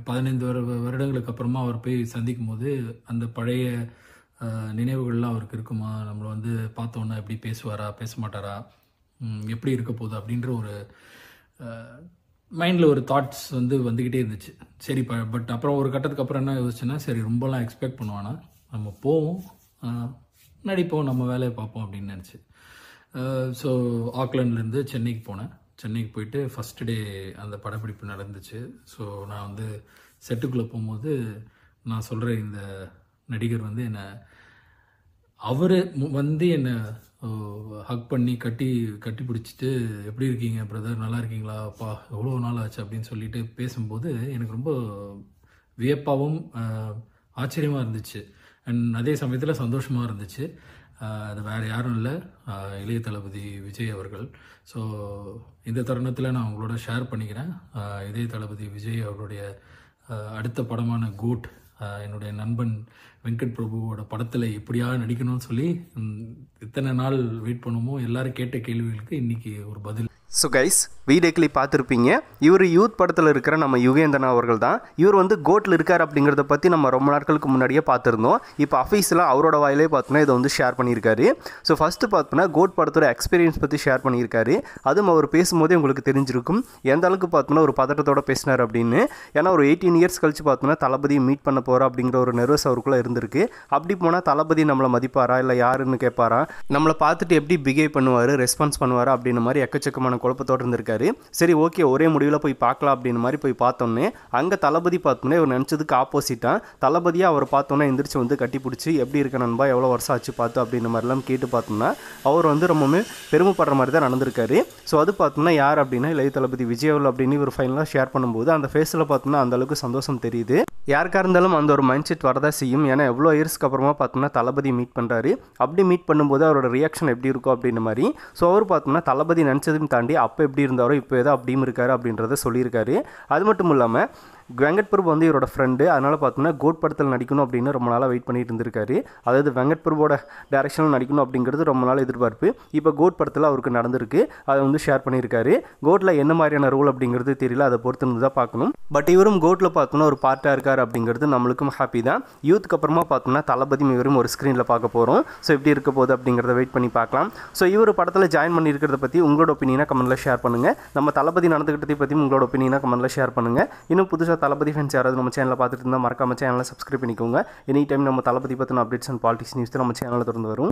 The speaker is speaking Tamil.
15 வருடங்களுக்கு அப்புறமா அவர் போய் சந்திக்கும்போது அந்த பழைய நினைவுகள்லாம் அவருக்கு இருக்குமா, நம்மளை வந்து பார்த்தோன்னா எப்படி பேசுவாரா பேச மாட்டாரா, எப்படி இருக்க போகுது அப்படின்ற ஒரு மைண்டில் ஒரு தாட்ஸ் வந்து வந்துக்கிட்டே இருந்துச்சு. சரி பட் அப்புறம் ஒரு கட்டத்துக்கு அப்புறம் என்ன யோசிச்சுன்னா, சரி ரொம்பலாம் எக்ஸ்பெக்ட் பண்ணுவானா, நம்ம போவோம், நடிப்போம், நம்ம வேலையை பார்ப்போம் அப்படின்னு நினச்சி ஸோ ஆக்லாண்ட்லேருந்து சென்னைக்கு போனேன். சென்னைக்கு போயிட்டு ஃபஸ்ட் டே அந்த படப்பிடிப்பு நடந்துச்சு. ஸோ நான் வந்து செட்டுக்குள்ளே போகும்போது நான் சொல்கிற இந்த நடிகர் வந்து அவர் வந்து என்னை ஹக் பண்ணி கட்டி பிடிச்சிட்டு, எப்படி இருக்கீங்க பிரதர், நல்லா இருக்கீங்களா, அப்பா எவ்வளோ நாள் ஆச்சு அப்படின்னு சொல்லிட்டு பேசும்போது எனக்கு ரொம்ப வியப்பாகவும் ஆச்சரியமாக இருந்துச்சு. அண்ட் அதே சமயத்தில் சந்தோஷமாக இருந்துச்சு. அது வேறு யாரும் இல்லை, இளைய தளபதி விஜய் அவர்கள். ஸோ இந்த தருணத்தில் நான் உங்களோட ஷேர் பண்ணிக்கிறேன். இளைய தளபதி விஜய் அவருடைய அடுத்த படமான கோட், என்னுடைய நண்பன் வெங்கட் பிரபுவோட படத்தில் எப்படியாவது நடிக்கணும்னு சொல்லி இத்தனை நாள் வெயிட் பண்ணுமோ எல்லாரும் கேட்ட கேள்விகளுக்கு இன்றைக்கி ஒரு பதில். ஸோ கைஸ், வீடியோ கிளிப் பார்த்துருப்பீங்க. இவர் யூத் படத்தில் இருக்கிற நம்ம யுகேந்திரன் அவர்கள் தான். இவர் வந்து கோட்டில் இருக்கார் அப்படிங்கிறத பற்றி நம்ம ரொம்ப நாட்களுக்கு முன்னாடியே பார்த்துருந்தோம். இப்போ அஃபீஷியலாக அவரோட வாயிலே பார்த்தோன்னா இதை வந்து ஷேர் பண்ணியிருக்காரு. ஸோ ஃபஸ்ட்டு பார்த்தோன்னா கோட் படத்தோட எக்ஸ்பீரியன்ஸ் பற்றி ஷேர் பண்ணியிருக்காரு. அதுவும் அவர் பேசும்போதே உங்களுக்கு தெரிஞ்சிருக்கும் எந்த அளவுக்கு பார்த்தோன்னா ஒரு பதட்டத்தோட பேசினார் அப்படின்னு. ஏன்னா ஒரு 18 இயர்ஸ் கழிச்சு பார்த்தோன்னா தளபதியை மீட் பண்ண போகிறா அப்படிங்கிற ஒரு நர்வஸ் அவருக்குள்ளே இருந்திருக்கு. அப்படி போனால் தளபதி நம்மளை மதிப்பாரா இல்லை யாருன்னு கேட்பாரா, நம்மளை பார்த்துட்டு எப்படி பிஹேவ் பண்ணுவார், ரெஸ்பான்ஸ் பண்ணுவாரா அப்படின்னு மாதிரி எக்கச்சக்கமான குழப்பத்தோடு இருந்திருக்காரு. சரி ஓகே, ஒரே முடிவில் போய் பார்க்கலாம் அப்படின்னு மாதிரி போய் பார்த்தோன்னே அங்கே தளபதி பார்த்தோன்னே இவர் நினச்சதுக்கு ஆப்போசிட்டாக தளபதியாக அவர் பார்த்தோன்னே எந்திரிச்சு வந்து கட்டி பிடிச்சி எப்படி இருக்க நண்பா, எவ்வளோ வருஷம் ஆச்சு பார்த்து அப்படின்ற மாதிரிலாம் கேட்டு பார்த்தோம்னா அவர் வந்து ரொம்பவுமே பெருமைப்படுற மாதிரி தான் நடந்திருக்காரு. ஸோ அது பார்த்தோம்னா யார் அப்படின்னா இளைய தளபதி விஜய் அவர்கள் அப்படின்னு இவர் ஃபைனலாக ஷேர் பண்ணும்போது அந்த ஃபேஸில் பார்த்தோம்னா அந்தளவுக்கு சந்தோஷம் தெரியுது. யாருக்காக இருந்தாலும் அந்த ஒரு மைண்ட் செட் வரதான் செய்யும். ஏன்னா எவ்வளோ இயர்ஸ்க்கு அப்புறமா பார்த்தோம்னா தளபதி மீட் பண்ணுறாரு. அப்படி மீட் பண்ணும்போது அவரோட ரியாக்ஷன் எப்படி இருக்கும் அப்படின்ற மாதிரி. ஸோ அவர் பார்த்தோம்னா தளபதி நினச்சதையும் தாண்டி அப்போ எப்படி இருந்தாரோ இப்போ ஏதோ அப்படியும் இருக்காரு அப்படின்றத சொல்லியிருக்காரு. அது மட்டும் இல்லாமல் வெங்கட் பிரபு வந்து இவரோட ஃப்ரெண்டு, அதனால் பார்த்தோம்னா கோட் படத்தில் நடிக்கணும் அப்படின்னு ரொம்ப நாளாக வெயிட் பண்ணிட்டு இருந்திருக்காரு. அதாவது வெங்கட் பிரபுவோட டைரக்ஷனில் நடிக்கணும் அப்படிங்கிறது ரொம்ப நாள் எதிர்பார்ப்பு. இப்போ கோட் படத்தில் அவருக்கு நடந்திருக்கு, அதை வந்து ஷேர் பண்ணியிருக்காரு. கோட்டில் என்ன மாதிரியான ரூல் அப்படிங்கிறது தெரியல, அதை பொறுத்து இருந்து தான் பார்க்கணும். பட் இவரும் கோட்டில் பார்த்தோம்னா ஒரு பார்ட்டாக இருக்கார் அப்படிங்கிறது நம்மளுக்கும் ஹாப்பி தான். யூத்துக்கு அப்புறமா பார்த்தோம்னா தளபதி இவரும் ஒரு ஸ்க்ரீனில் பார்க்க போகிறோம். ஸோ எப்படி இருக்க போகுது அப்படிங்கிறத வெயிட் பண்ணி பார்க்கலாம். ஸோ இவர் படத்தில் ஜாயின் பண்ணியிருக்கிறத பற்றி உங்களோட ஒப்பீனியனாக கமெண்ட்டில் ஷேர் பண்ணுங்கள். நம்ம தளபதி நடந்துக்கிட்டதை பற்றி உங்களோட ஒப்பீனியனாக கமெண்ட்டில் ஷேர் பண்ணுங்கள். இன்னும் புதுசாக தளபதி ஃபேன்ஸ் யாராவது நம்ம சேனலில் பார்த்துட்டு இருந்தால் மறக்காம சேனலை சப்ஸ்கிரைப் பண்ணிக்கோங்க. எனி டைம் நம்ம தளபதி பற்றின அப்டேட்ஸ் அண்ட் பாலிடிக்ஸ் நியூஸ் நம்ம சேனலில் தொடர்ந்து வரும்.